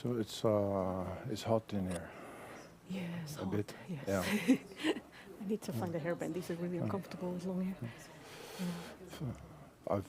So it's hot in here. Yes, A hot. bit. Yes. Yeah. I need to find a hairband. These are really uncomfortable with long hair. I've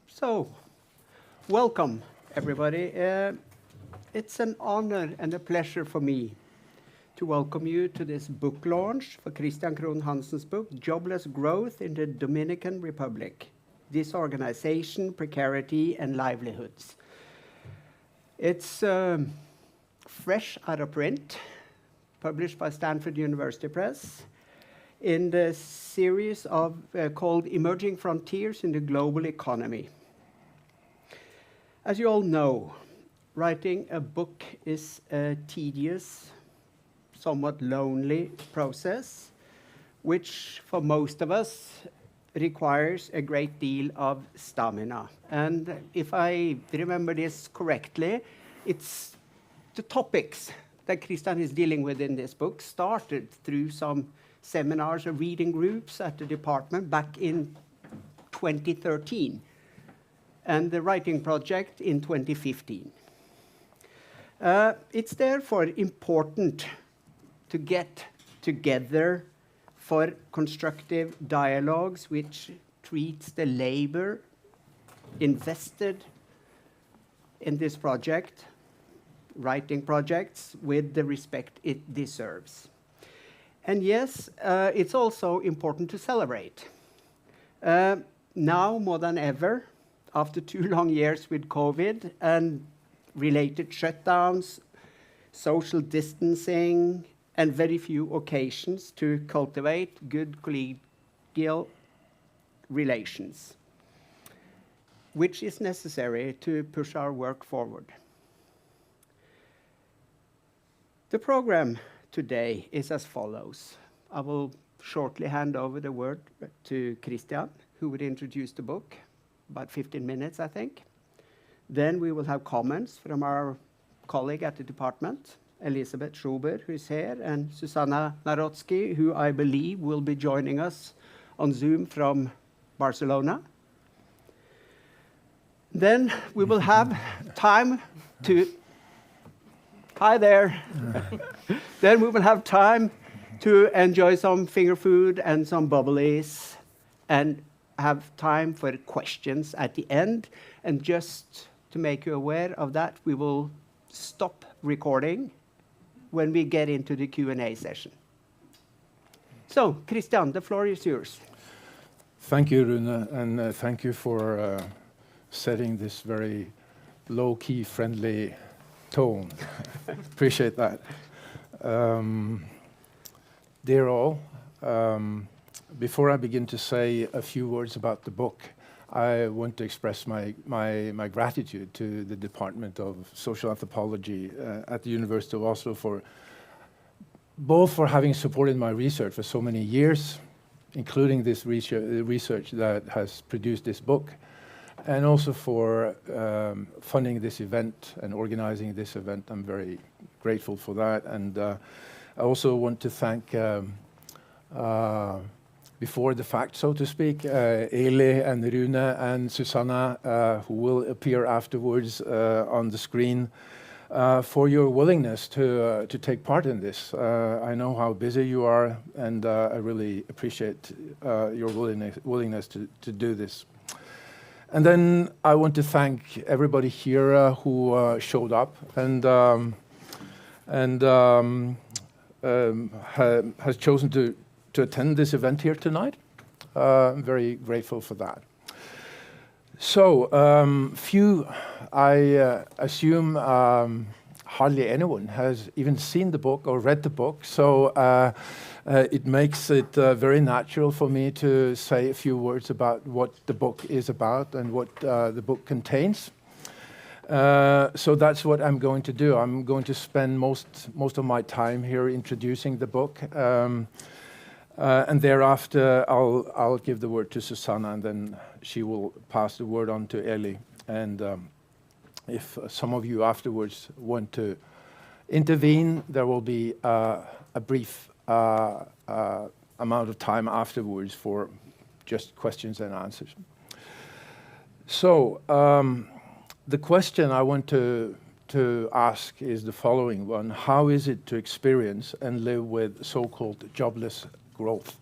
So, welcome everybody. It's an honor and a pleasure for me to welcome you to this book launch for Christian Krohn-Hansen's book, Jobless Growth in the Dominican Republic, Disorganization, Precarity, and Livelihoods. It's fresh out of print, published by Stanford University Press, in the series of called Emerging Frontiers in the Global Economy. As you all know, writing a book is a tedious, somewhat lonely process, which for most of us requires a great deal of stamina. And if I remember this correctly, it's the topics that Christian is dealing with in this book started through some seminars or reading groups at the department back in 2013, and the writing project in 2015. It's therefore important to get together for constructive dialogues which treats the labor invested in this project, writing projects, with the respect it deserves. And yes, it's also important to celebrate. Now more than ever, after 2 long years with COVID and related shutdowns, social distancing, and very few occasions to cultivate good collegial relations, which is necessary to push our work forward. The program today is as follows. I will shortly hand over the word to Christian, who will introduce the book, about 15 minutes, I think. Then we will have comments from our colleague at the department, Elisabeth Schober, who is here, and Susana Narotzky, who I believe will be joining us on Zoom from Barcelona. Then we will have time to... Hi there. Then we will have time to enjoy some finger food and some bubblies, and have time for questions at the end. And just to make you aware of that, we will stop recording when we get into the Q&A session. So, Christian, the floor is yours. Thank you, Rune, and thank you for setting this very low-key, friendly tone. Appreciate that. Dear all, before I begin to say a few words about the book, I want to express my gratitude to the Department of Social Anthropology at the University of Oslo for having supported my research for so many years, including this research that has produced this book, and also for funding this event and organizing this event. I'm very grateful for that. And I also want to thank, before the fact, so to speak, Eli and Rune and Susana, who will appear afterwards on the screen, for your willingness to take part in this. I know how busy you are, and I really appreciate your willingness to do this. And then I want to thank everybody here who showed up and has chosen to attend this event here tonight. I'm very grateful for that. So, I assume hardly anyone has even seen the book or read the book, so it makes it very natural for me to say a few words about what the book is about and what the book contains. So that's what I'm going to do. I'm going to spend most of my time here introducing the book, and thereafter I'll give the word to Susana, and then she will pass the word on to Eli. And if some of you afterwards want to intervene, there will be a brief amount of time afterwards for just questions and answers. So the question I want to ask is the following one: how is it to experience and live with so-called jobless growth?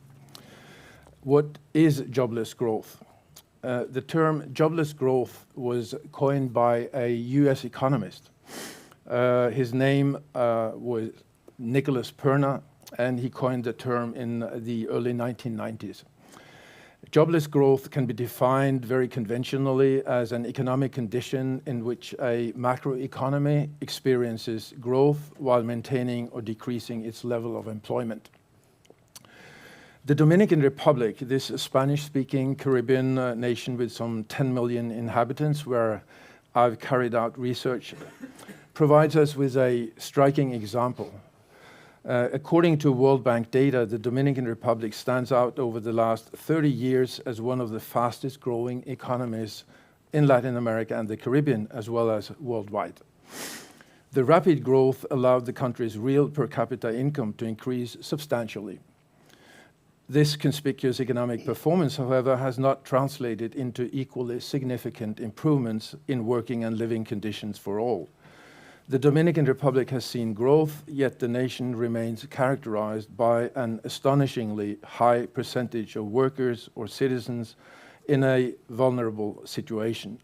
What is jobless growth? The term jobless growth was coined by a US economist. His name was Nicholas Perna, and he coined the term in the early 1990s. Jobless growth can be defined very conventionally as an economic condition in which a macroeconomy experiences growth while maintaining or decreasing its level of employment. The Dominican Republic, this Spanish-speaking Caribbean nation with some 10 million inhabitants, where I've carried out research, provides us with a striking example. According to World Bank data, the Dominican Republic stands out over the last 30 years as one of the fastest growing economies in Latin America and the Caribbean, as well as worldwide. The rapid growth allowed the country's real per capita income to increase substantially. This conspicuous economic performance, however, has not translated into equally significant improvements in working and living conditions for all. The Dominican Republic has seen growth, yet the nation remains characterized by an astonishingly high percentage of workers or citizens in a vulnerable situation.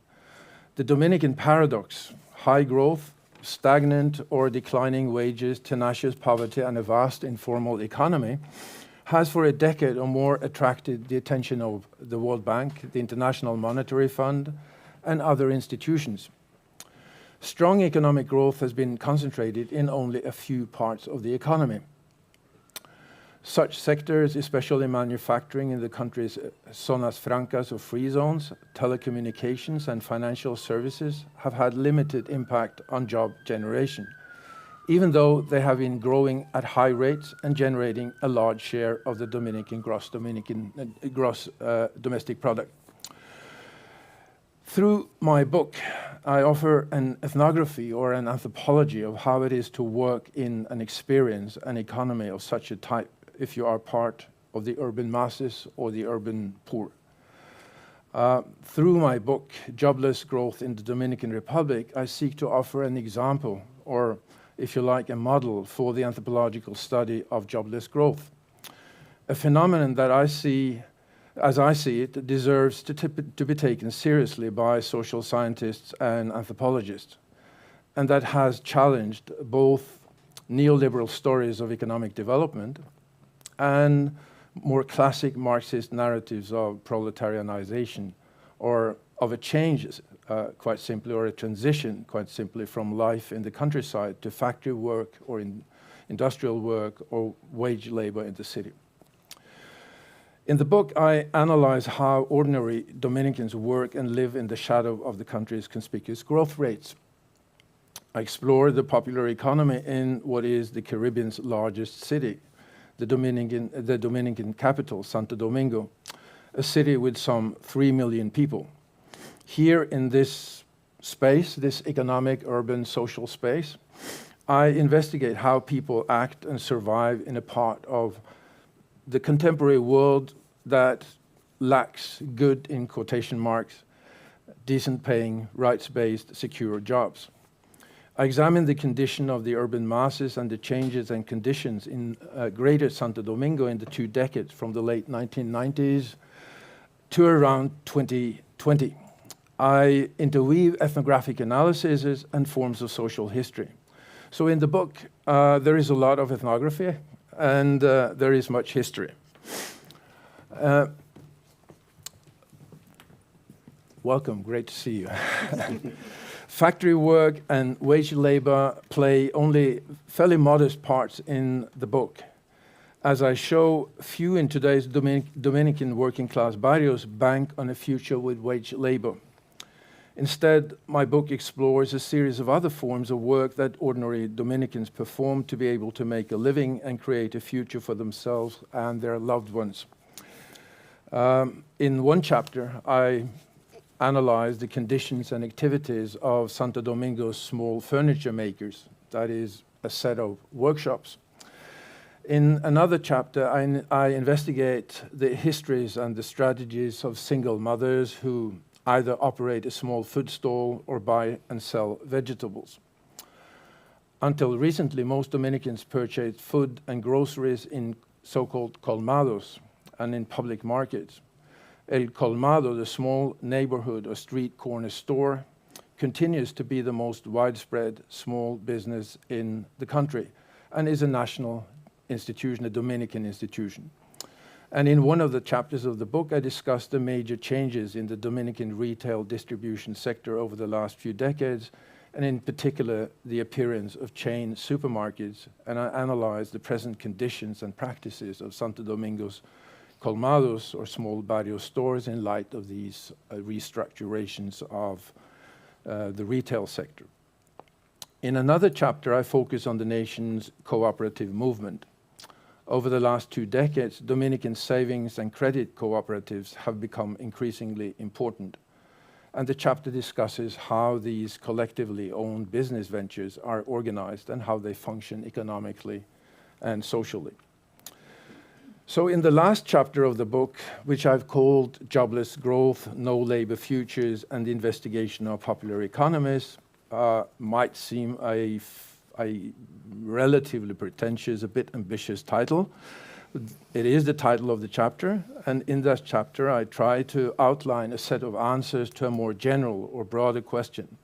The Dominican Paradox, high growth, stagnant or declining wages, tenacious poverty, and a vast informal economy, has for a decade or more attracted the attention of the World Bank, the International Monetary Fund, and other institutions. Strong economic growth has been concentrated in only a few parts of the economy. Such sectors, especially manufacturing in the country's zonas francas or free zones, telecommunications and financial services, have had limited impact on job generation, even though they have been growing at high rates and generating a large share of the Dominican gross domestic product. Through my book, I offer an ethnography or an anthropology of how it is to work in and experience an economy of such a type if you are part of the urban masses or the urban poor. Through my book, Jobless Growth in the Dominican Republic, I seek to offer an example, or if you like, a model for the anthropological study of jobless growth. A phenomenon that I see, as I see it, deserves to be taken seriously by social scientists and anthropologists, and that has challenged both neoliberal stories of economic development and more classic Marxist narratives of proletarianization, or of a change, quite simply, or a transition, quite simply, from life in the countryside to factory work or in industrial work or wage labor in the city. In the book, I analyze how ordinary Dominicans work and live in the shadow of the country's conspicuous growth rates. I explore the popular economy in what is the Caribbean's largest city, the Dominican capital, Santo Domingo, a city with some 3 million people. Here in this space, this economic, urban, social space, I investigate how people act and survive in a part of the contemporary world that lacks good, in quotation marks, decent paying, rights-based, secure jobs. I examine the condition of the urban masses and the changes and conditions in Greater Santo Domingo in the 2 decades from the late 1990s to around 2020. I interweave ethnographic analyses and forms of social history. So in the book, there is a lot of ethnography and there is much history. Welcome, great to see you. Factory work and wage labor play only fairly modest parts in the book. As I show, few in today's Dominican working class barrios bank on a future with wage labor. Instead, my book explores a series of other forms of work that ordinary Dominicans perform to be able to make a living and create a future for themselves and their loved ones. In one chapter, I analyze the conditions and activities of Santo Domingo's small furniture makers, that is, a set of workshops. In another chapter, I investigate the histories and the strategies of single mothers who either operate a small food stall or buy and sell vegetables. Until recently, most Dominicans purchased food and groceries in so-called colmados and in public markets. El Colmado, the small neighborhood or street corner store, continues to be the most widespread small business in the country and is a national institution, a Dominican institution. And in one of the chapters of the book, I discussed the major changes in the Dominican retail distribution sector over the last few decades, and in particular, the appearance of chain supermarkets, and I analyzed the present conditions and practices of Santo Domingo's colmados, or small barrio stores, in light of these restructurations of the retail sector. In another chapter, I focus on the nation's cooperative movement. Over the last 2 decades, Dominican savings and credit cooperatives have become increasingly important. And the chapter discusses how these collectively owned business ventures are organized and how they function economically and socially. So in the last chapter of the book, which I've called Jobless Growth, No Labor Futures, and the Investigation of Popular Economies, might seem a relatively pretentious, a bit ambitious title. It is the title of the chapter, and in that chapter I try to outline a set of answers to a more general or broader question.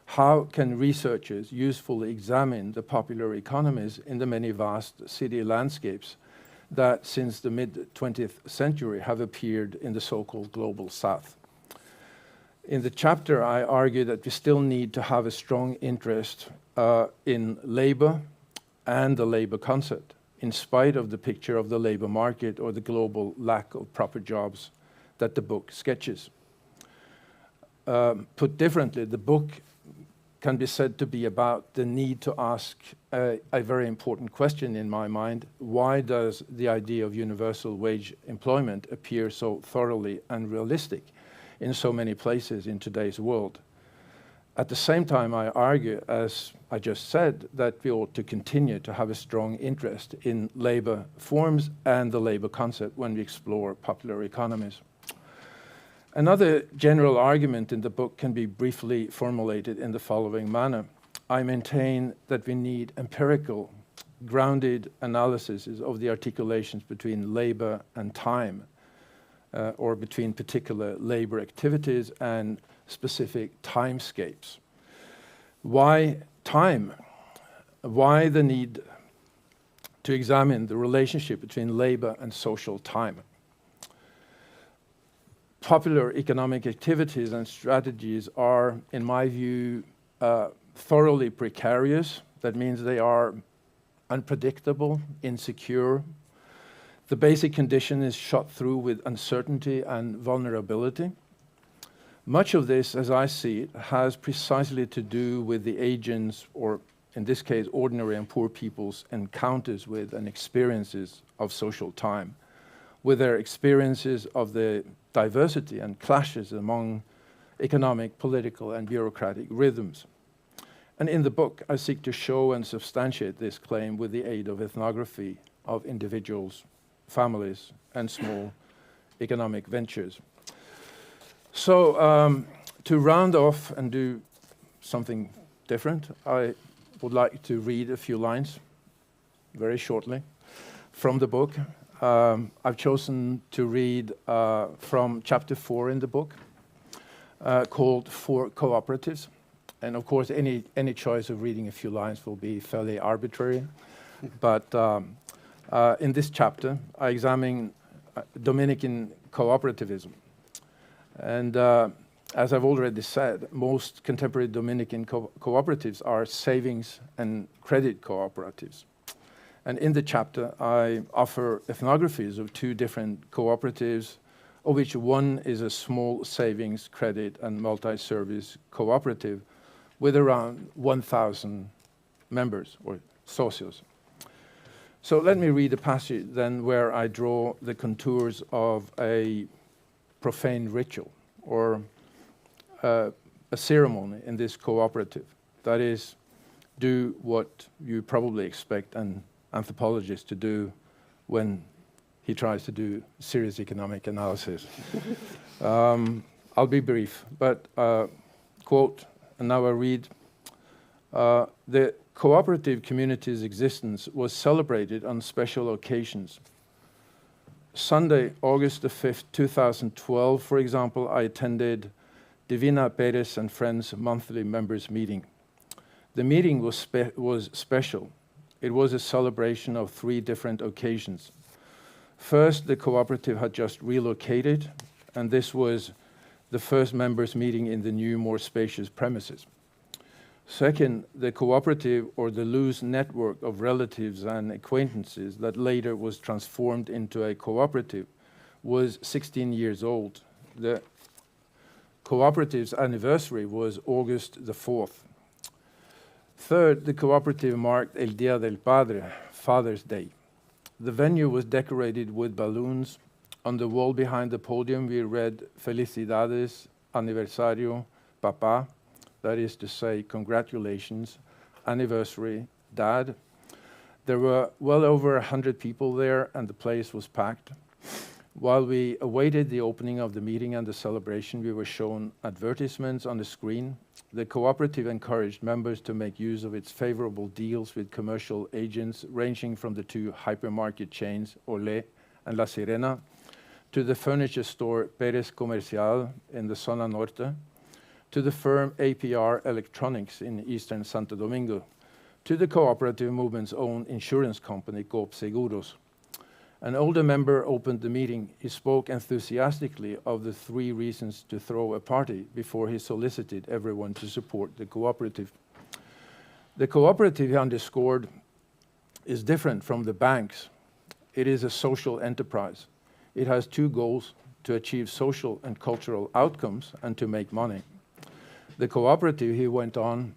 How can researchers usefully examine the popular economies in the many vast city landscapes that since the mid-20th century have appeared in the so-called global south? In the chapter, I argue that we still need to have a strong interest in labor and the labor concept, in spite of the picture of the labor market or the global lack of proper jobs that the book sketches. Put differently, the book can be said to be about the need to ask a very important question in my mind. Why does the idea of universal wage employment appear so thoroughly unrealistic in so many places in today's world? At the same time, I argue, as I just said, that we ought to continue to have a strong interest in labor forms and the labor concept when we explore popular economies. Another general argument in the book can be briefly formulated in the following manner. I maintain that we need empirical, grounded analysis of the articulations between labor and time, or between particular labor activities and specific timescapes. Why time? Why the need to examine the relationship between labor and social time? Popular economic activities and strategies are, in my view, thoroughly precarious. That means they are unpredictable, insecure. The basic condition is shot through with uncertainty and vulnerability. Much of this, as I see it, has precisely to do with the agents, or in this case, ordinary and poor people's encounters with and experiences of social time, with their experiences of the diversity and clashes among economic, political, and bureaucratic rhythms. And in the book, I seek to show and substantiate this claim with the aid of ethnography of individuals, families, and small economic ventures. So to round off and do something different, I would like to read a few lines very shortly from the book. I've chosen to read from chapter 4 in the book, called For Cooperatives. And of course, any choice of reading a few lines will be fairly arbitrary. But in this chapter, I examine Dominican cooperativism. And as I've already said, most contemporary Dominican cooperatives are savings and credit cooperatives. And in the chapter, I offer ethnographies of 2 different cooperatives, of which one is a small savings, credit, and multi-service cooperative with around 1,000 members, or socios. So let me read a passage then where I draw the contours of a profane ritual, or a ceremony in this cooperative. That is, do what you probably expect an anthropologist to do when he tries to do serious economic analysis. I'll be brief, but quote, and now I read, the cooperative community's existence was celebrated on special occasions. Sunday, August the 5th, 2012, for example, I attended Divina Perez and Friends monthly members meeting. The meeting was special. It was a celebration of 3 different occasions. First, the cooperative had just relocated, and this was the first members meeting in the new, more spacious premises. Second, the cooperative, or the loose network of relatives and acquaintances that later was transformed into a cooperative, was 16 years old. The cooperative's anniversary was August the 4th. Third, the cooperative marked El Día del Padre, Father's Day. The venue was decorated with balloons. On the wall behind the podium, we read Felicidades, Aniversario, Papá, that is to say, congratulations, anniversary, Dad. There were well over 100 people there, and the place was packed. While we awaited the opening of the meeting and the celebration, we were shown advertisements on the screen. The cooperative encouraged members to make use of its favorable deals with commercial agents ranging from the two hypermarket chains, Olé and La Sirena, to the furniture store Pérez Comercial in the Zona Norte, to the firm APR Electronics in eastern Santo Domingo, to the cooperative movement's own insurance company, Coop Seguros. An older member opened the meeting. He spoke enthusiastically of the 3 reasons to throw a party before he solicited everyone to support the cooperative. The cooperative, he underscored, is different from the banks. It is a social enterprise. It has 2 goals: to achieve social and cultural outcomes and to make money. The cooperative, he went on,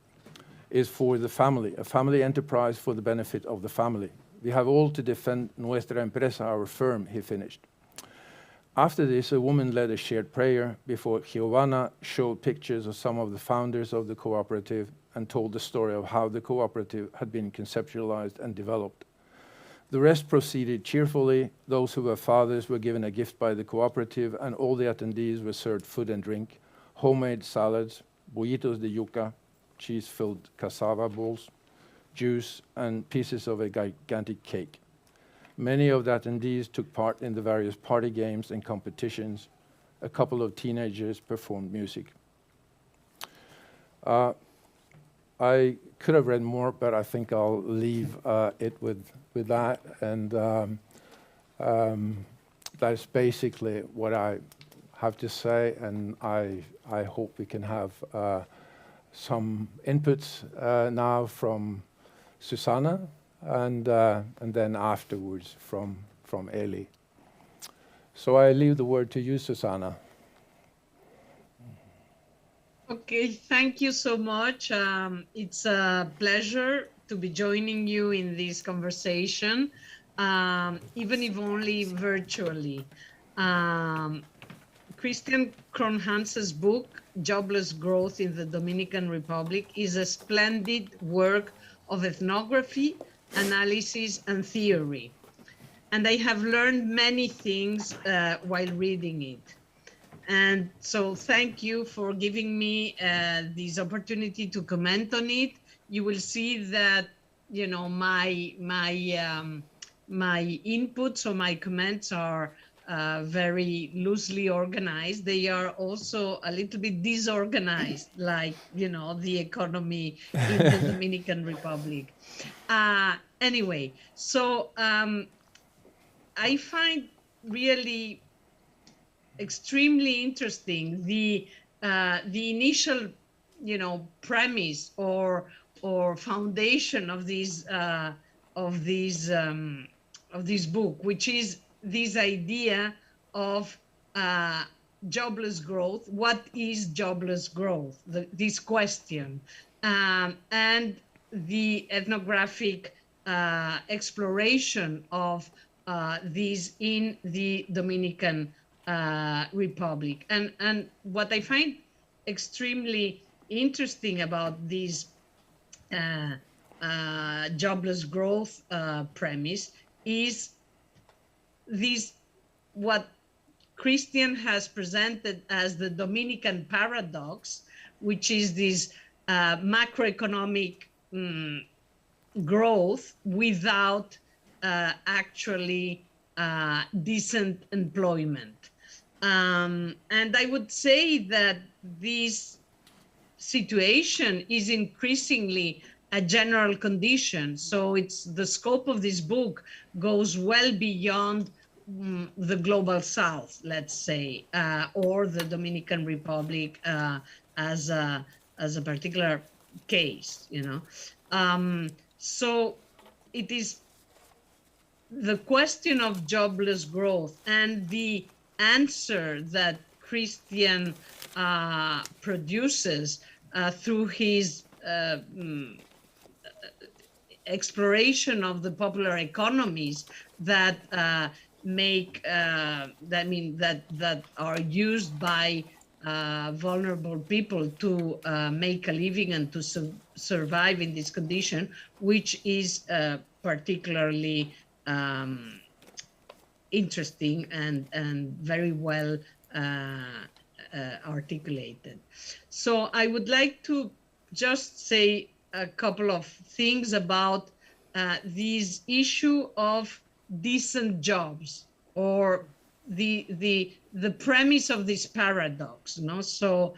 is for the family, a family enterprise for the benefit of the family. We have all to defend nuestra empresa, our firm, he finished. After this, a woman led a shared prayer before Giovanna showed pictures of some of the founders of the cooperative and told the story of how the cooperative had been conceptualized and developed. The rest proceeded cheerfully. Those who were fathers were given a gift by the cooperative, and all the attendees were served food and drink, homemade salads, bollitos de yuca, cheese-filled cassava balls, juice, and pieces of a gigantic cake. Many of the attendees took part in the various party games and competitions. A couple of teenagers performed music. I could have read more, but I think I'll leave it with that. And that's basically what I have to say, and I hope we can have some inputs now from Susana, and then afterwards from Eli. So I leave the word to you, Susana. Okay, thank you so much. It's a pleasure to be joining you in this conversation, even if only virtually. Christian Krohn-Hansen's book, Jobless Growth in the Dominican Republic, is a splendid work of ethnography, analysis, and theory. And I have learned many things while reading it. And so thank you for giving me this opportunity to comment on it. You will see that, you know, my inputs or my comments are very loosely organized. They are also a little bit disorganized, like, you know, the economy in the Dominican Republic. Anyway, so I find really extremely interesting the initial, you know, premise or foundation of this book, which is this idea of jobless growth. What is jobless growth? This question, and the ethnographic exploration of these in the Dominican Republic. And what I find extremely interesting about this jobless growth premise is this, what Christian has presented as the Dominican Paradox, which is this macroeconomic growth without actually decent employment. And I would say that this situation is increasingly a general condition. So it's the scope of this book goes well beyond the global South, let's say, or the Dominican Republic as a particular case, you know. So it is the question of jobless growth and the answer that Christian produces through his exploration of the popular economies that that are used by vulnerable people to make a living and to survive in this condition, which is particularly interesting and very well articulated. So I would like to just say a couple of things about this issue of decent jobs, or the premise of this paradox. No, so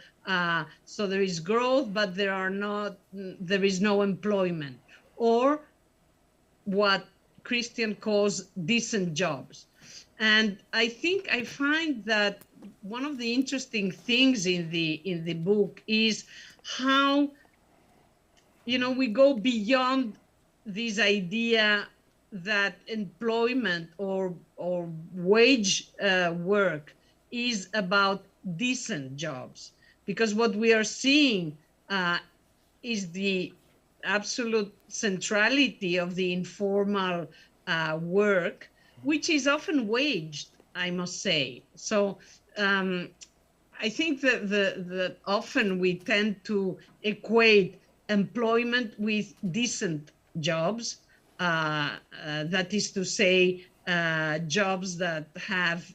so there is growth, but there is no employment, or what Christian calls decent jobs. And I think I find that one of the interesting things in the book is how, you know, we go beyond this idea that employment or wage work is about decent jobs, because what we are seeing is the absolute centrality of the informal work, which is often waged, I must say. So I think that often we tend to equate employment with decent jobs, that is to say, jobs that have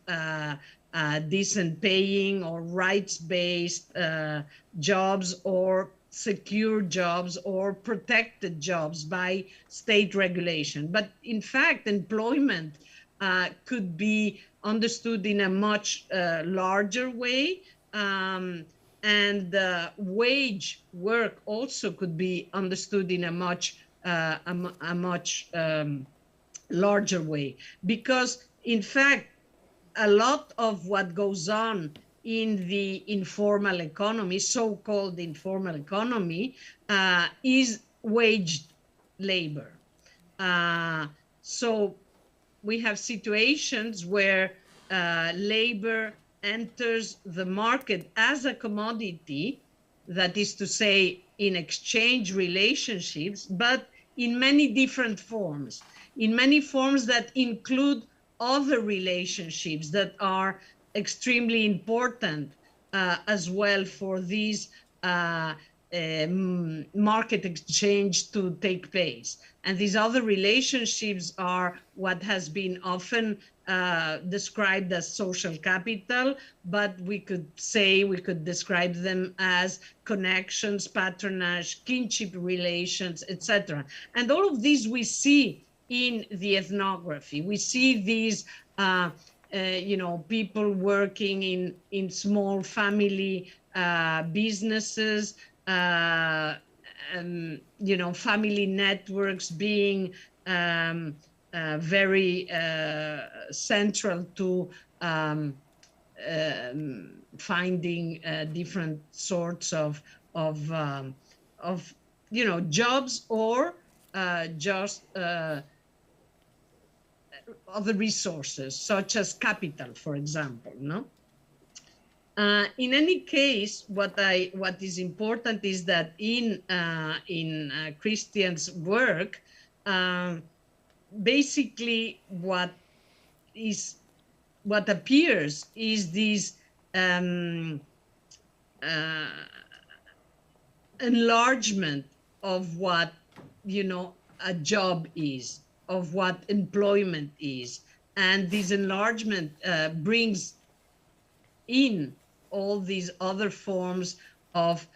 decent paying or rights-based jobs, or secure jobs, or protected jobs by state regulation. But in fact, employment could be understood in a much larger way, and wage work also could be understood in a much larger way, because in fact a lot of what goes on in the informal economy, so-called informal economy, is waged labor. So we have situations where labor enters the market as a commodity, that is to say, in exchange relationships, but in many different forms, in many forms that include other relationships that are extremely important as well for these market exchange to take place. And these other relationships are what has been often described as social capital, but we could describe them as connections, patronage, kinship relations, etc. And all of these we see in the ethnography. We see these you know, people working in small family businesses, you know, family networks being very central to finding different sorts of you know, jobs, or just other resources such as capital, for example. No. In any case, what is important is that in Christian's work, basically what appears is this enlargement of what, you know, a job is, of what employment is, and this enlargement brings in all these other forms of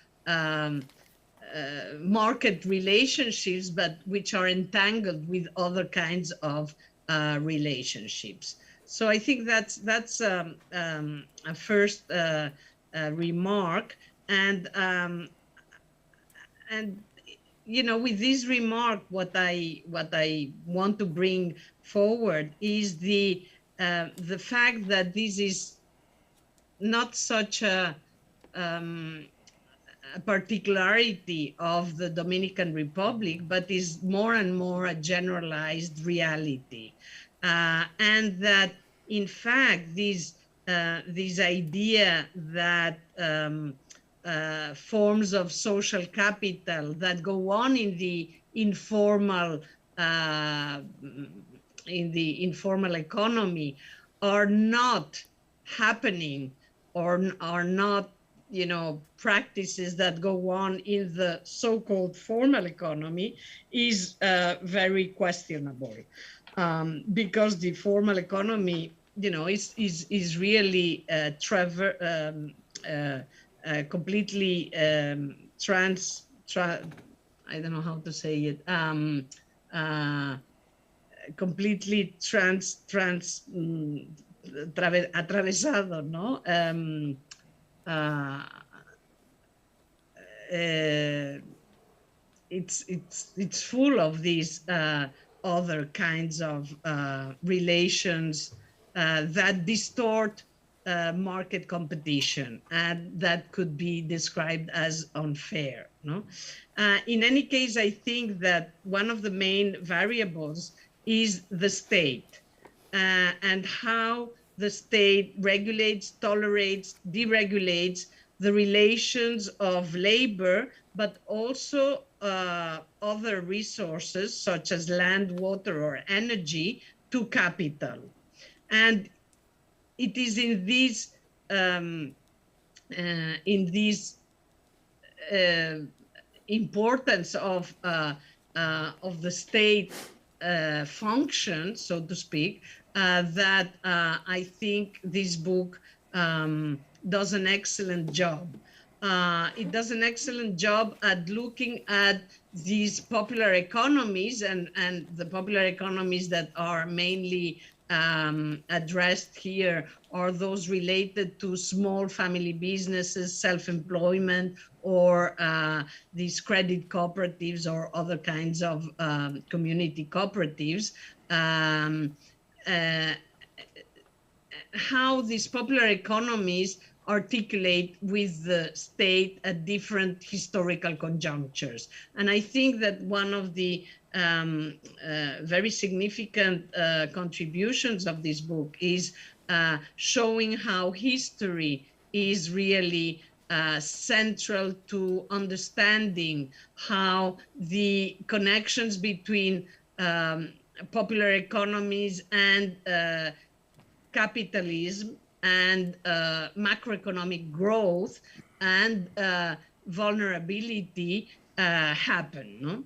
market relationships, but which are entangled with other kinds of relationships. So I think that's a first remark, and you know, with this remark, what I want to bring forward is the fact that this is not such a particularity of the Dominican Republic, but is more and more a generalized reality, and that in fact this idea that forms of social capital that go on in the informal economy are not happening, or are not, you know, practices that go on in the so-called formal economy, is very questionable, because the formal economy, you know, is really completely I don't know how to say it, completely atravesado, no? It's full of these other kinds of relations that distort market competition, and that could be described as unfair. No, in any case, I think that one of the main variables is the state, and how the state regulates, tolerates, deregulates the relations of labor, but also other resources such as land, water, or energy to capital. And it is in these importance of the state function, so to speak, that I think this book does an excellent job. It does an excellent job at looking at these popular economies, and the popular economies that are mainly addressed here are those related to small family businesses, self-employment, or these credit cooperatives or other kinds of community cooperatives. How these popular economies articulate with the state at different historical conjunctures. And I think that one of the very significant contributions of this book is showing how history is really central to understanding how the connections between popular economies and capitalism and macroeconomic growth and vulnerability happen. No?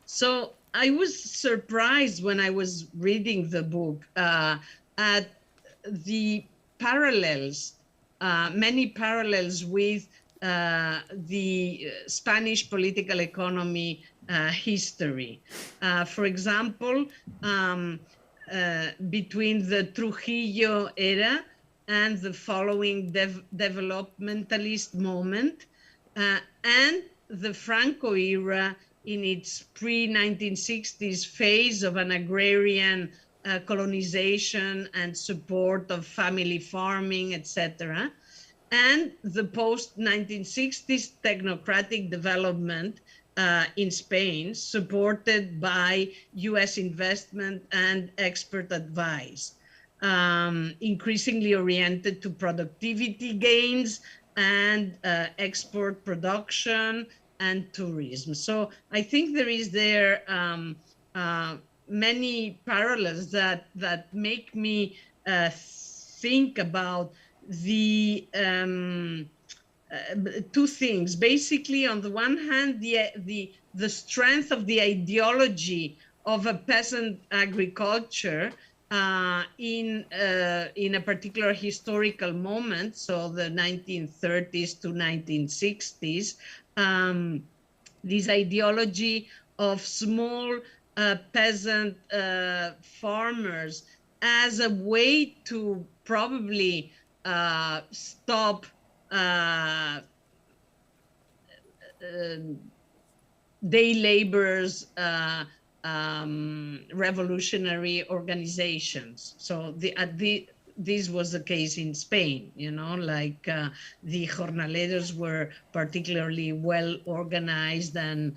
So I was surprised when I was reading the book at the parallels, many parallels with the Spanish political economy history. For example, between the Trujillo era and the following developmentalist moment, and the Franco era in its pre-1960s phase of an agrarian colonization and support of family farming, etc., and the post-1960s technocratic development in Spain, supported by US investment and expert advice, increasingly oriented to productivity gains and export production and tourism. So I think there is many parallels that make me think about the two things. Basically, on the one hand, the strength of the ideology of a peasant agriculture in a particular historical moment, so the 1930s to 1960s, this ideology of small peasant farmers as a way to probably stop day laborers, revolutionary organizations. So this was the case in Spain, you know, like the jornaleros were particularly well organized and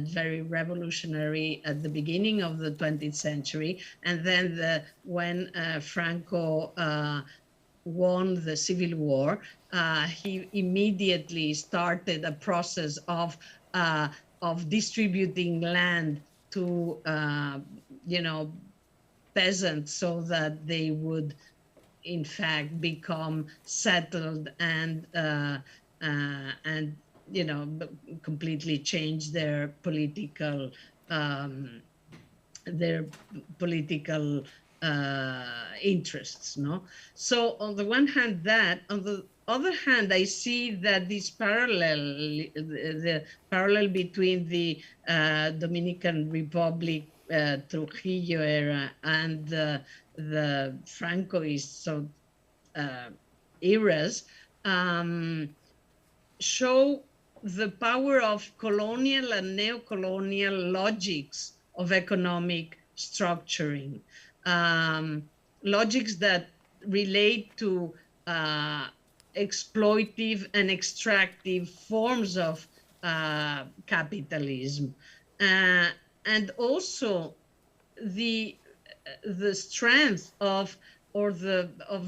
very revolutionary at the beginning of the 20th century. And then when Franco won the Civil War, he immediately started a process of distributing land to, you know, peasants so that they would, in fact, become settled and you know, completely change their political interests, no? So on the one hand that, on the other hand, I see that this the parallel between the Dominican Republic, Trujillo era, and the Francoist eras show the power of colonial and neo-colonial logics of economic structuring, logics that relate to exploitive and extractive forms of capitalism, and also the strength of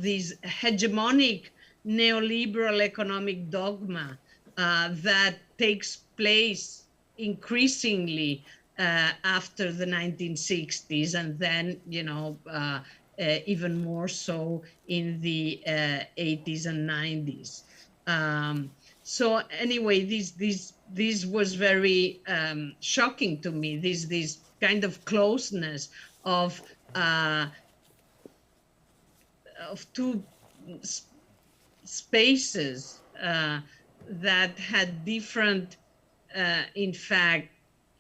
these hegemonic neoliberal economic dogma that takes place increasingly after the 1960s, and then, you know, even more so in the 80s and 90s. So anyway, this was very shocking to me. This kind of closeness of two spaces that had different, in fact,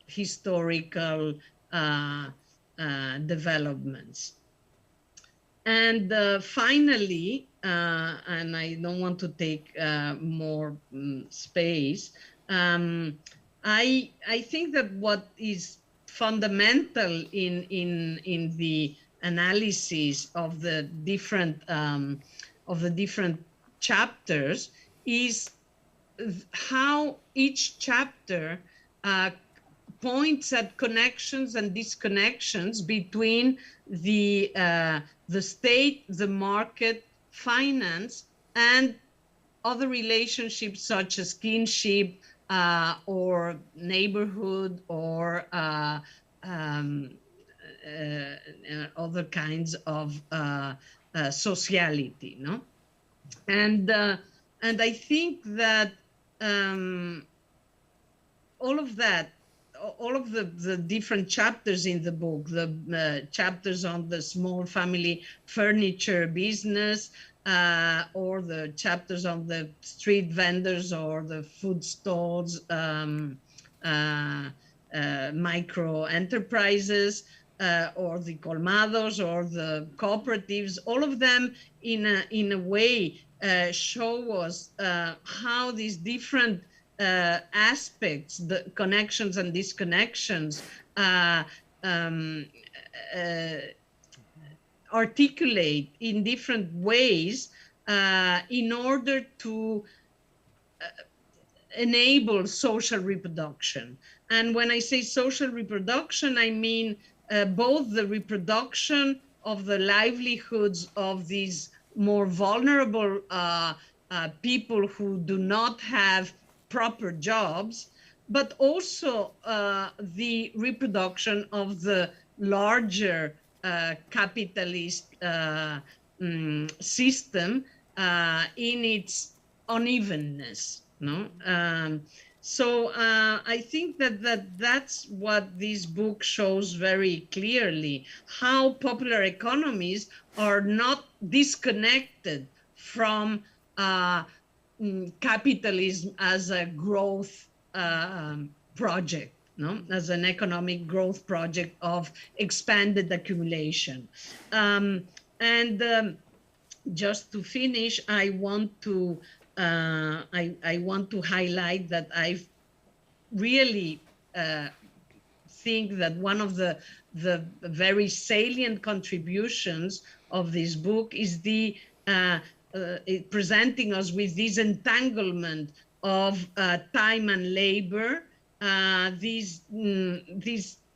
historical developments. And finally, and I don't want to take more space, I think that what is fundamental in the analysis of the different chapters is how each chapter points at connections and disconnections between the state, the market, finance, and other relationships such as kinship or neighborhood or other kinds of sociality, no? And I think that all of the different chapters in the book, the chapters on the small family furniture business, or the chapters on the street vendors or the food stalls, micro enterprises, or the colmados or the cooperatives, all of them in a way show us how these different aspects, the connections and disconnections, articulate in different ways in order to enable social reproduction. And when I say social reproduction, I mean both the reproduction of the livelihoods of these more vulnerable people who do not have proper jobs, but also the reproduction of the larger capitalist system in its unevenness, no? So I think that's what this book shows very clearly, how popular economies are not disconnected from capitalism as a growth project, no? As an economic growth project of expanded accumulation. Just to finish, I want to highlight that I really think that one of the very salient contributions of this book is the presenting us with this entanglement of time and labor, these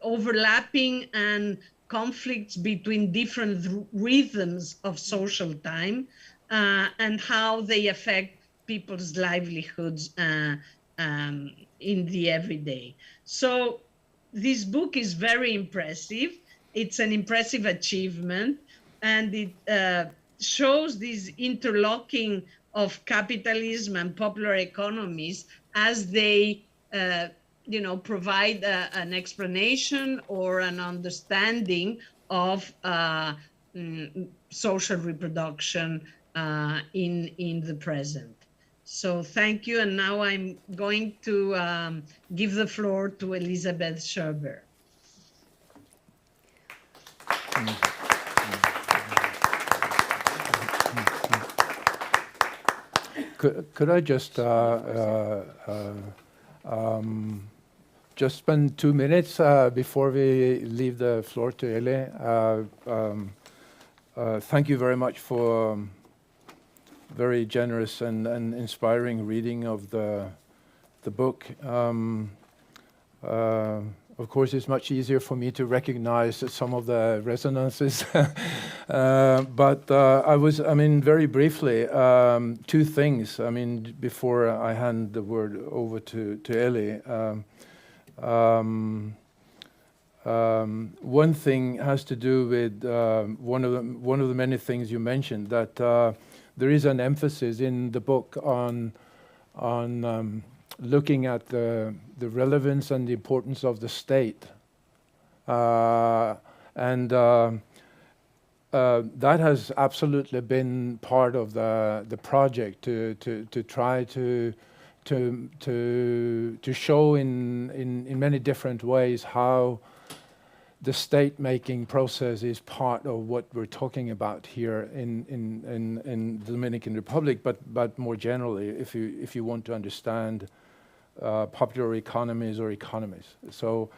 overlapping and conflicts between different rhythms of social time, and how they affect people's livelihoods in the everyday. So this book is very impressive. It's an impressive achievement, and it shows this interlocking of capitalism and popular economies as they provide an explanation or an understanding of social reproduction in the present. So thank you. And now I'm going to give the floor to Elisabeth Schober. Could I just spend 2 minutes before we leave the floor to Eli? Thank you very much for very generous and inspiring reading of the book. Of course, it's much easier for me to recognize some of the resonances. But very briefly, 2 things. Before I hand the word over to Eli. One thing has to do with one of the many things you mentioned, that there is an emphasis in the book on looking at the relevance and the importance of the state, and that has absolutely been part of the project to try to show in many different ways how the state-making process is part of what we're talking about here in the Dominican Republic, but more generally, if you want to understand popular economies or economies. So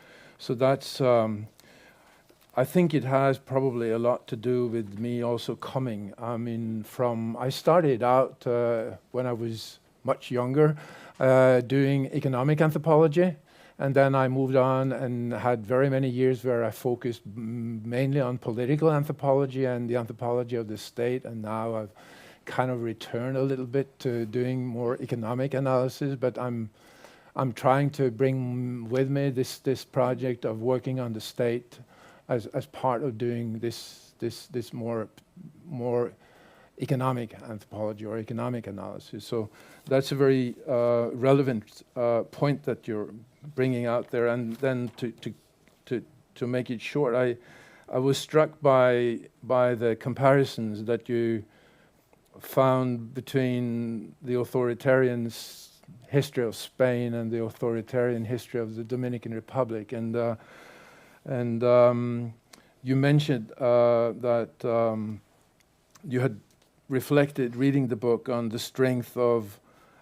that's I think it has probably a lot to do with me also coming. I started out when I was much younger doing economic anthropology. And then I moved on and had very many years where I focused mainly on political anthropology and the anthropology of the state. And now I've kind of returned a little bit to doing more economic analysis. But I'm trying to bring with me this project of working on the state as part of doing this more economic anthropology or economic analysis. So that's a very relevant point that you're bringing out there. And then to make it short, I was struck by the comparisons that you found between the authoritarian history of Spain and the authoritarian history of the Dominican Republic. And you mentioned that you had reflected, reading the book, on the strength of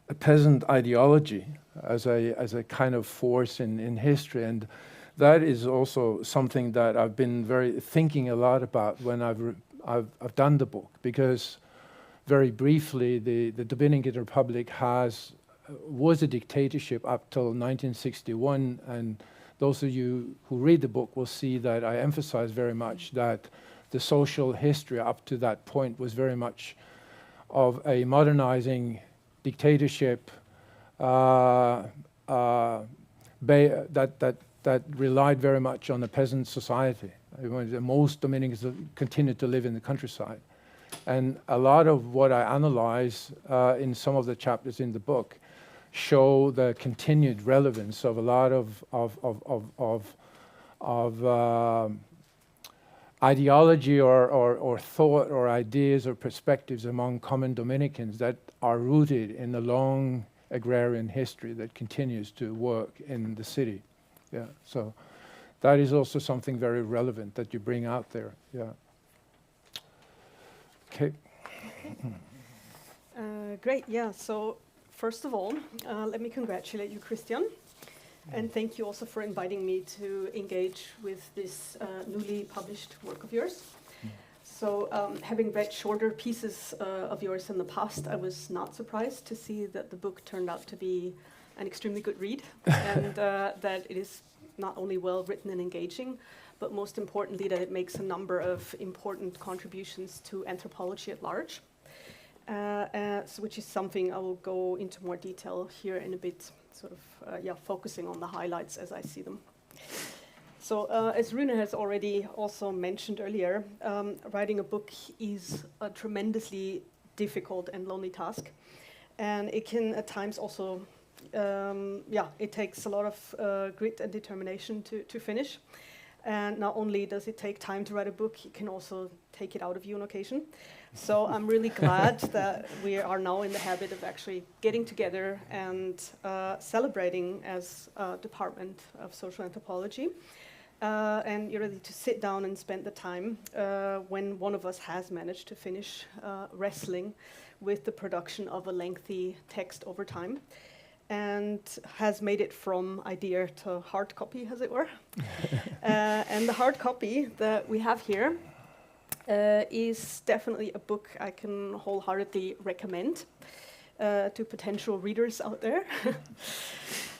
a peasant ideology as a kind of force in history, and that is also something that I've been thinking a lot about when I've done the book, because very briefly the Dominican Republic was a dictatorship up till 1961, and those of you who read the book will see that I emphasize very much that the social history up to that point was very much of a modernizing dictatorship that relied very much on the peasant society. Most Dominicans continued to live in the countryside. And a lot of what I analyze in some of the chapters in the book show the continued relevance of a lot of ideology or thought or ideas or perspectives among common Dominicans that are rooted in the long agrarian history that continues to work in the city. Yeah, so that is also something very relevant that you bring out there. Yeah. Okay. Great. Yeah. So first of all, let me congratulate you, Christian. And thank you also for inviting me to engage with this newly published work of yours. So having read shorter pieces of yours in the past, I was not surprised to see that the book turned out to be an extremely good read, and that it is not only well written and engaging, but most importantly that it makes a number of important contributions to anthropology at large. which is something I will go into more detail here in a bit, sort of focusing on the highlights as I see them. So as Rune has already also mentioned earlier, writing a book is a tremendously difficult and lonely task. And it can at times also, it takes a lot of grit and determination to finish. And not only does it take time to write a book, it can also take it out of you on occasion. So I'm really glad that we are now in the habit of actually getting together and celebrating as a department of social anthropology. And you're ready to sit down and spend the time when one of us has managed to finish wrestling with the production of a lengthy text over time and has made it from idea to hard copy, as it were. And the hard copy that we have here is definitely a book I can wholeheartedly recommend to potential readers out there.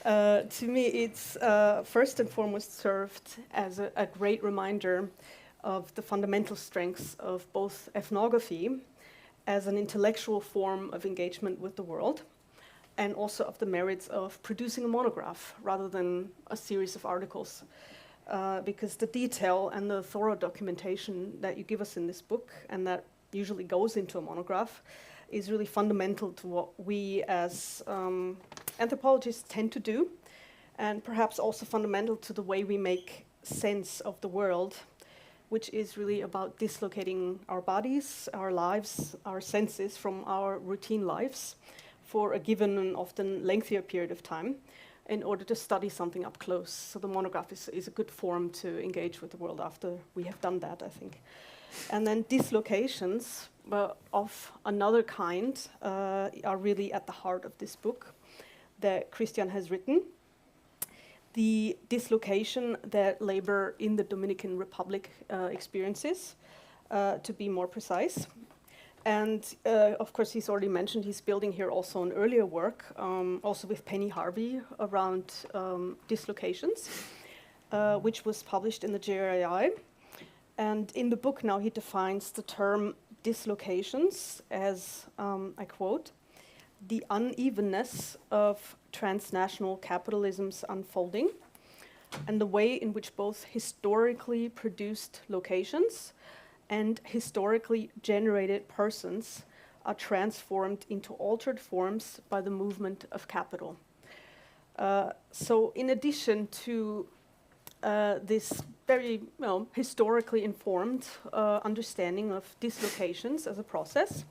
To me, it's first and foremost served as a great reminder of the fundamental strengths of both ethnography as an intellectual form of engagement with the world, and also of the merits of producing a monograph rather than a series of articles. Because the detail and the thorough documentation that you give us in this book, and that usually goes into a monograph, is really fundamental to what we as anthropologists tend to do, and perhaps also fundamental to the way we make sense of the world, which is really about dislocating our bodies, our lives, our senses from our routine lives for a given and often lengthier period of time in order to study something up close. So the monograph is a good form to engage with the world after we have done that, I think. And then dislocations of another kind are really at the heart of this book that Christian has written. The dislocation that labor in the Dominican Republic experiences, to be more precise. And of course, he's already mentioned he's building here also on earlier work, also with Penny Harvey around dislocations, which was published in the JRI. And in the book now he defines the term dislocations as, I quote, the unevenness of transnational capitalism's unfolding and the way in which both historically produced locations and historically generated persons are transformed into altered forms by the movement of capital. So in addition to this very historically informed understanding of dislocations as a process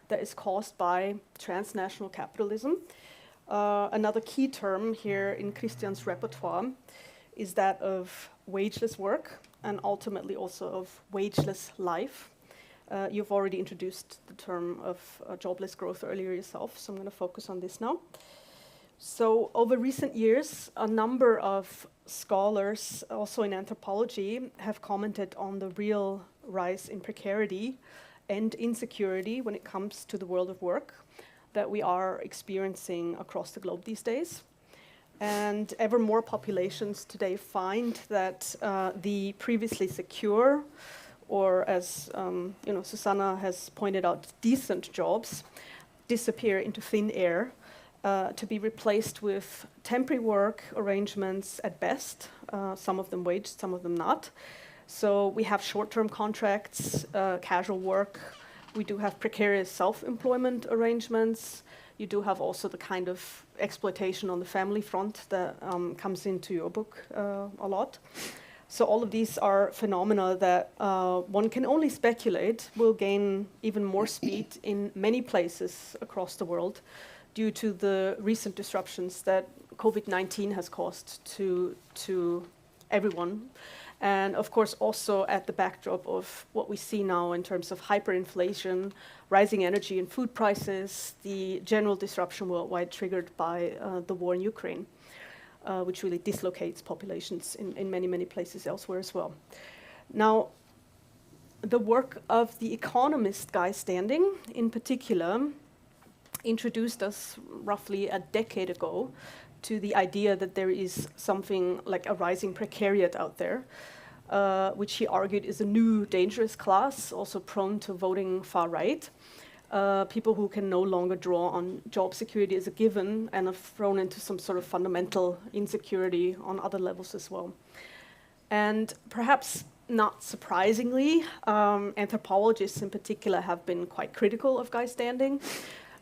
that is caused by transnational capitalism, another key term here in Christian's repertoire is that of wageless work and ultimately also of wageless life. You've already introduced the term of jobless growth earlier yourself, so I'm going to focus on this now. So over recent years, a number of scholars, also in anthropology, have commented on the real rise in precarity and insecurity when it comes to the world of work that we are experiencing across the globe these days. And ever more populations today find that the previously secure, or as Susana has pointed out, decent jobs disappear into thin air to be replaced with temporary work arrangements at best, some of them waged, some of them not. So we have short-term contracts, casual work. We do have precarious self-employment arrangements. You do have also the kind of exploitation on the family front that comes into your book a lot. So all of these are phenomena that one can only speculate will gain even more speed in many places across the world due to the recent disruptions that COVID-19 has caused to everyone. And of course also at the backdrop of what we see now in terms of hyperinflation, rising energy and food prices, the general disruption worldwide triggered by the war in Ukraine, which really dislocates populations in many, many places elsewhere as well. Now, the work of the economist Guy Standing in particular introduced us roughly a decade ago to the idea that there is something like a rising precariat out there, which he argued is a new dangerous class, also prone to voting far right, people who can no longer draw on job security as a given and are thrown into some sort of fundamental insecurity on other levels as well. And perhaps not surprisingly, anthropologists in particular have been quite critical of guy standing.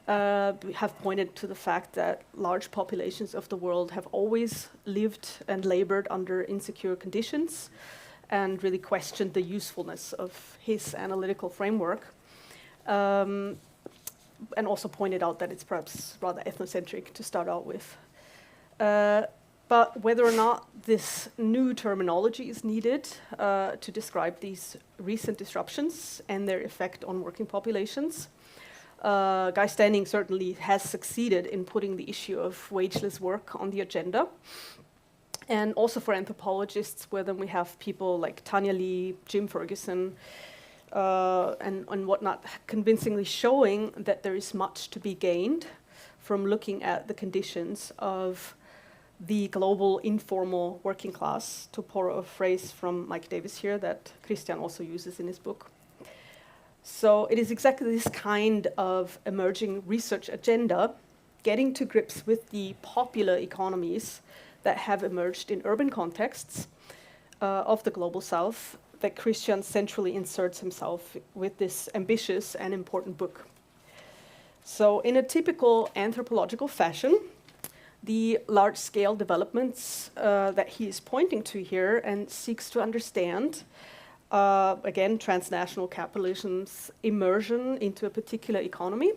We have pointed to the fact that large populations of the world have always lived and labored under insecure conditions, and really questioned the usefulness of his analytical framework. And also pointed out that it's perhaps rather ethnocentric to start out with. But whether or not this new terminology is needed to describe these recent disruptions and their effect on working populations, Guy Standing certainly has succeeded in putting the issue of wageless work on the agenda. And also for anthropologists, where then we have people like Tanya Lee, Jim Ferguson, and whatnot, convincingly showing that there is much to be gained from looking at the conditions of the global informal working class, to borrow a phrase from Mike Davis here that Christian also uses in his book. So it is exactly this kind of emerging research agenda, getting to grips with the popular economies that have emerged in urban contexts of the global south, that Christian centrally inserts himself with this ambitious and important book. So in a typical anthropological fashion, the large-scale developments that he is pointing to here and seeks to understand, again, transnational capitalism's immersion into a particular economy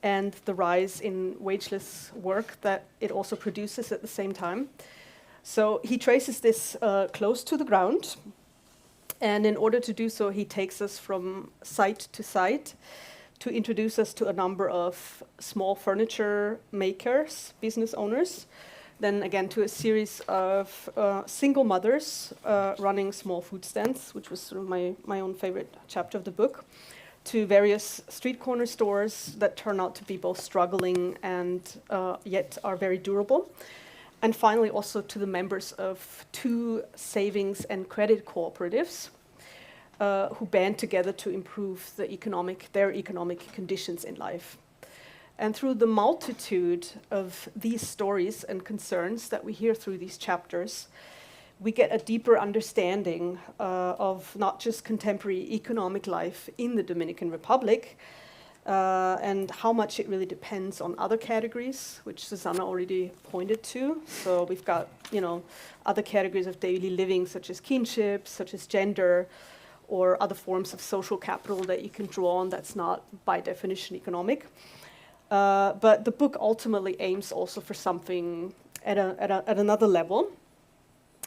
and the rise in wageless work that it also produces at the same time. So he traces this close to the ground, and in order to do so, he takes us from site to site to introduce us to a number of small furniture makers, business owners, then again to a series of single mothers running small food stands, which was sort of my own favorite chapter of the book, to various street corner stores that turn out to be both struggling and yet are very durable. And finally also to the members of 2 savings and credit cooperatives who band together to improve their economic conditions in life. And through the multitude of these stories and concerns that we hear through these chapters, we get a deeper understanding of not just contemporary economic life in the Dominican Republic, and how much it really depends on other categories, which Susana already pointed to. So we've got, other categories of daily living, such as kinship, such as gender, or other forms of social capital that you can draw on that's not by definition economic. But the book ultimately aims also for something at another level.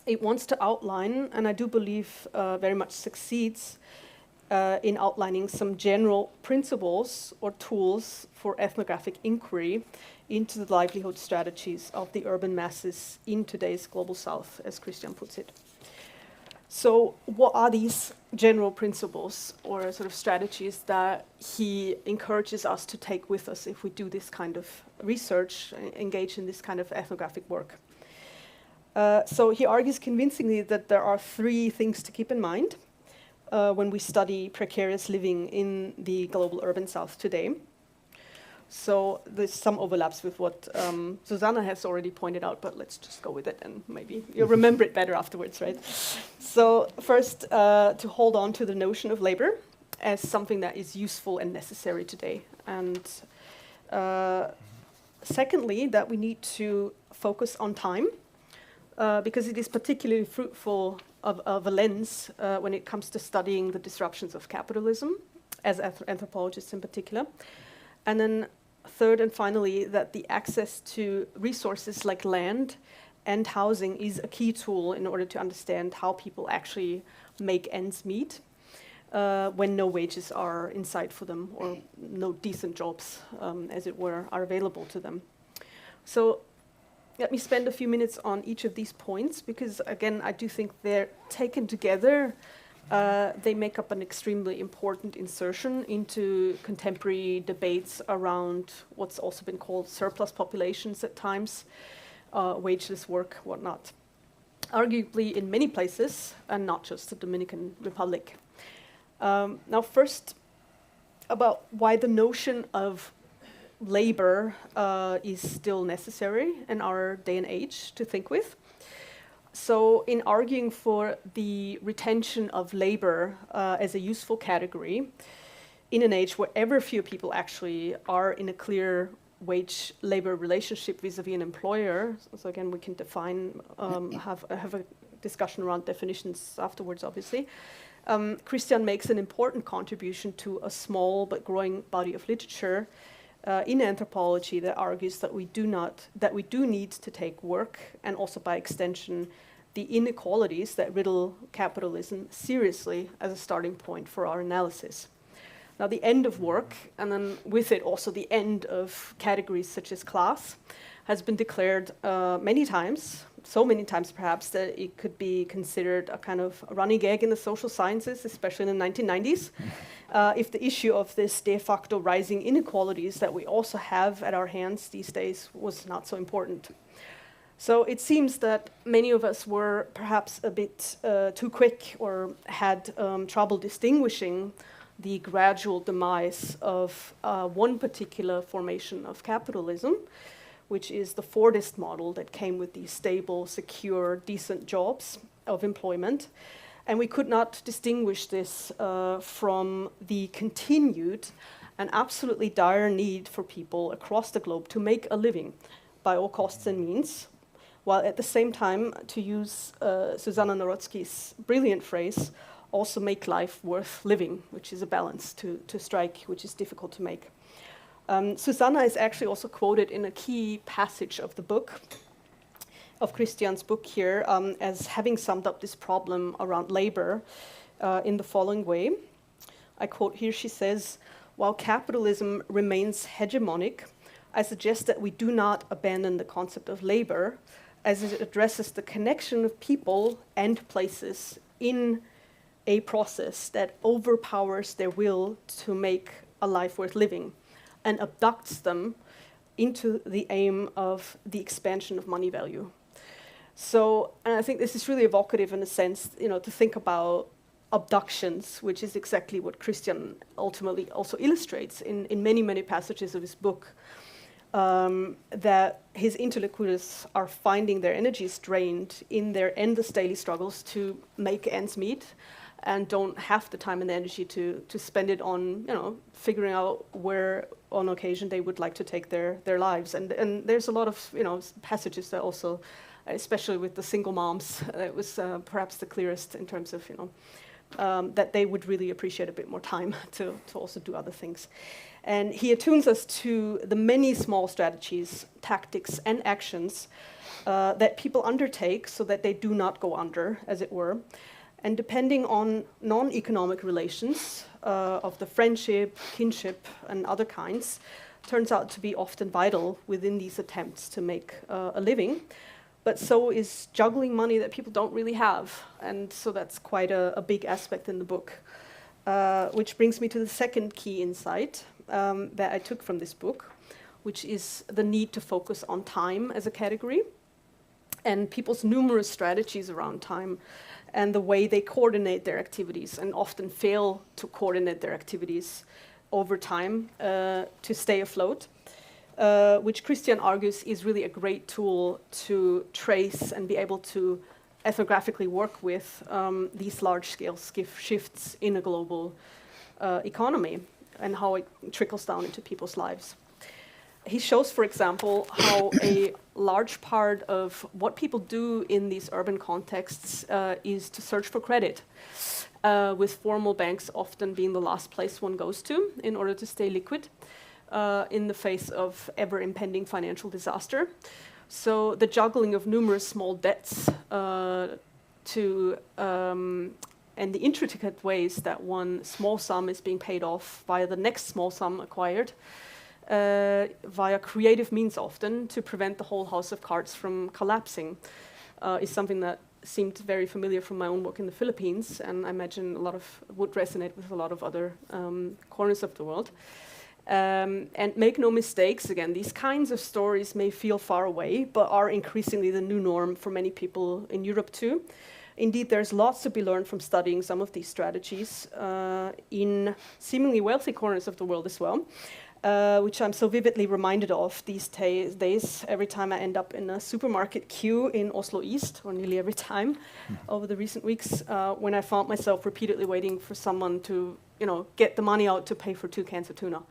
It wants to outline, and I do believe very much succeeds, in outlining some general principles or tools for ethnographic inquiry into the livelihood strategies of the urban masses in today's global south, as Christian puts it. So what are these general principles or sort of strategies that he encourages us to take with us if we do this kind of research, engage in this kind of ethnographic work? So he argues convincingly that there are 3 things to keep in mind when we study precarious living in the global urban south today. So there's some overlaps with what Susana has already pointed out, but let's just go with it and maybe you'll remember it better afterwards, right? So first, to hold on to the notion of labor as something that is useful and necessary today. And secondly, that we need to focus on time, because it is particularly fruitful of a lens when it comes to studying the disruptions of capitalism, as anthropologists in particular. And then third and finally, that the access to resources like land and housing is a key tool in order to understand how people actually make ends meet when no wages are in sight for them, or no decent jobs, as it were, are available to them. So let me spend a few minutes on each of these points, because again, I do think they're taken together. They make up an extremely important insertion into contemporary debates around what's also been called surplus populations at times, wageless work, whatnot. Arguably in many places, and not just the Dominican Republic. Now first, about why the notion of labor is still necessary in our day and age to think with. So in arguing for the retention of labor as a useful category, in an age where ever fewer people actually are in a clear wage-labor relationship vis-a-vis an employer, so again we can define, have a discussion around definitions afterwards obviously, Christian makes an important contribution to a small but growing body of literature in anthropology that argues that we do need to take work, and also by extension the inequalities that riddle capitalism, seriously as a starting point for our analysis. Now the end of work, and then with it also the end of categories such as class, has been declared many times, so many times perhaps that it could be considered a kind of running gag in the social sciences, especially in the 1990s, if the issue of this de facto rising inequalities that we also have at our hands these days was not so important. So it seems that many of us were perhaps a bit too quick, or had trouble distinguishing the gradual demise of one particular formation of capitalism, which is the Fordist model that came with these stable, secure, decent jobs of employment. And we could not distinguish this from the continued and absolutely dire need for people across the globe to make a living by all costs and means, while at the same time, to use Susana Narotzky's brilliant phrase, also make life worth living, which is a balance to strike, which is difficult to make. Susana is actually also quoted in a key passage of the book, of Christian's book here, as having summed up this problem around labor in the following way. I quote here, she says, "While capitalism remains hegemonic, I suggest that we do not abandon the concept of labor, as it addresses the connection of people and places in a process that overpowers their will to make a life worth living and abducts them into the aim of the expansion of money value." So, and I think this is really evocative in a sense, to think about abductions, which is exactly what Christian ultimately also illustrates in many, many passages of his book, that his interlocutors are finding their energies drained in their endless daily struggles to make ends meet, and don't have the time and energy to spend it on, figuring out where on occasion they would like to take their lives. And there's a lot of, passages that also, especially with the single moms, it was perhaps the clearest in terms of, that they would really appreciate a bit more time to also do other things. And he attunes us to the many small strategies, tactics, and actions that people undertake so that they do not go under, as it were. And depending on non-economic relations of the friendship, kinship, and other kinds, turns out to be often vital within these attempts to make a living. But so is juggling money that people don't really have. And so that's quite a big aspect in the book. Which brings me to the second key insight that I took from this book, which is the need to focus on time as a category, and people's numerous strategies around time, and the way they coordinate their activities and often fail to coordinate their activities over time to stay afloat, which Christian argues is really a great tool to trace and be able to ethnographically work with these large-scale shifts in a global economy and how it trickles down into people's lives. He shows, for example, how a large part of what people do in these urban contexts is to search for credit, with formal banks often being the last place one goes to in order to stay liquid in the face of ever-impending financial disaster. So the juggling of numerous small debts and the intricate ways that one small sum is being paid off via the next small sum acquired, via creative means often, to prevent the whole house of cards from collapsing, is something that seemed very familiar from my own work in the Philippines, and I imagine would resonate with a lot of other corners of the world. And make no mistakes, again, these kinds of stories may feel far away, but are increasingly the new norm for many people in Europe too. Indeed, there's lots to be learned from studying some of these strategies in seemingly wealthy corners of the world as well, which I'm so vividly reminded of these days every time I end up in a supermarket queue in Oslo East, or nearly every time over the recent weeks, when I found myself repeatedly waiting for someone to, get the money out to pay for 2 cans of tuna.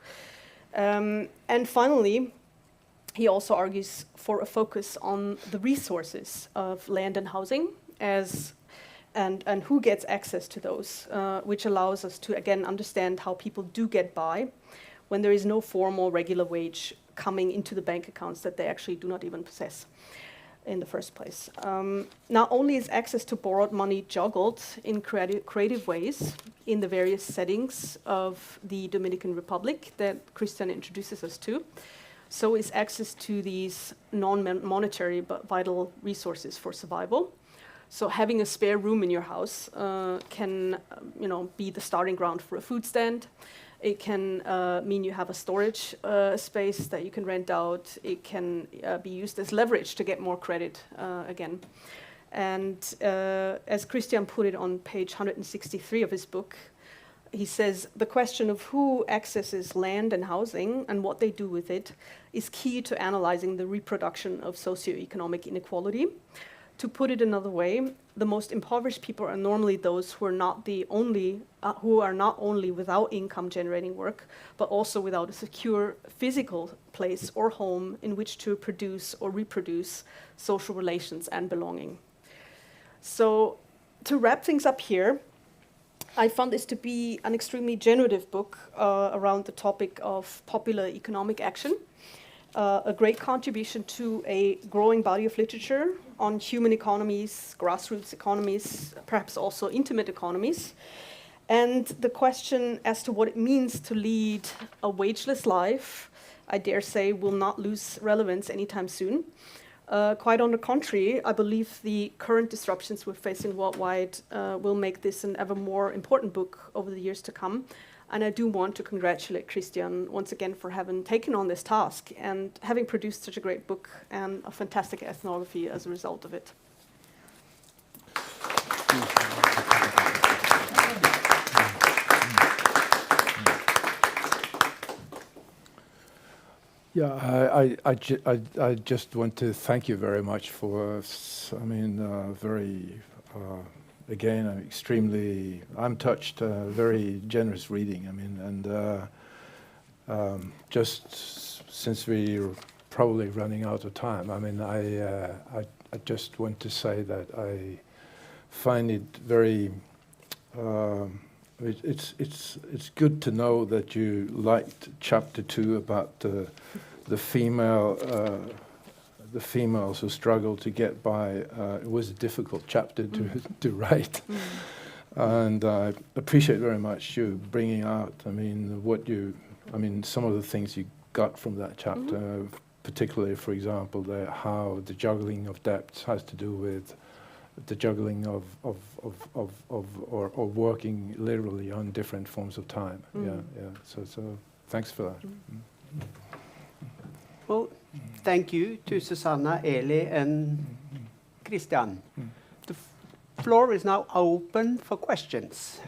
And finally, he also argues for a focus on the resources of land and housing and who gets access to those, which allows us to, again, understand how people do get by when there is no formal regular wage coming into the bank accounts that they actually do not even possess in the first place. Not only is access to borrowed money juggled in creative ways in the various settings of the Dominican Republic that Christian introduces us to, so is access to these non-monetary but vital resources for survival. So having a spare room in your house can, be the starting ground for a food stand. It can mean you have a storage space that you can rent out. It can be used as leverage to get more credit again. And as Christian put it on page 163 of his book, he says, the question of who accesses land and housing and what they do with it is key to analyzing the reproduction of socioeconomic inequality. To put it another way, the most impoverished people are normally those who are not only without income-generating work, but also without a secure physical place or home in which to produce or reproduce social relations and belonging. So, to wrap things up here, I found this to be an extremely generative book around the topic of popular economic action, a great contribution to a growing body of literature on human economies, grassroots economies, perhaps also intimate economies, and the question as to what it means to lead a wageless life, I dare say, will not lose relevance anytime soon. Quite on the contrary, I believe the current disruptions we're facing worldwide will make this an ever more important book over the years to come. And I do want to congratulate Christian once again for having taken on this task and having produced such a great book and a fantastic ethnography as a result of it. Yeah, I just want to thank you very much for, again, I'm touched, very generous reading. Just since we're probably running out of time, I just want to say that I find it very, it's good to know that you liked chapter 2 about the females who struggle to get by. It was a difficult chapter to write, and I appreciate very much you bringing out. Some of the things you got from that chapter, particularly, for example, how the juggling of debts has to do with the juggling of working literally on different forms of time. So thanks for that. Well, thank you to Susana, Eli, and Christian. The floor is now open for questions.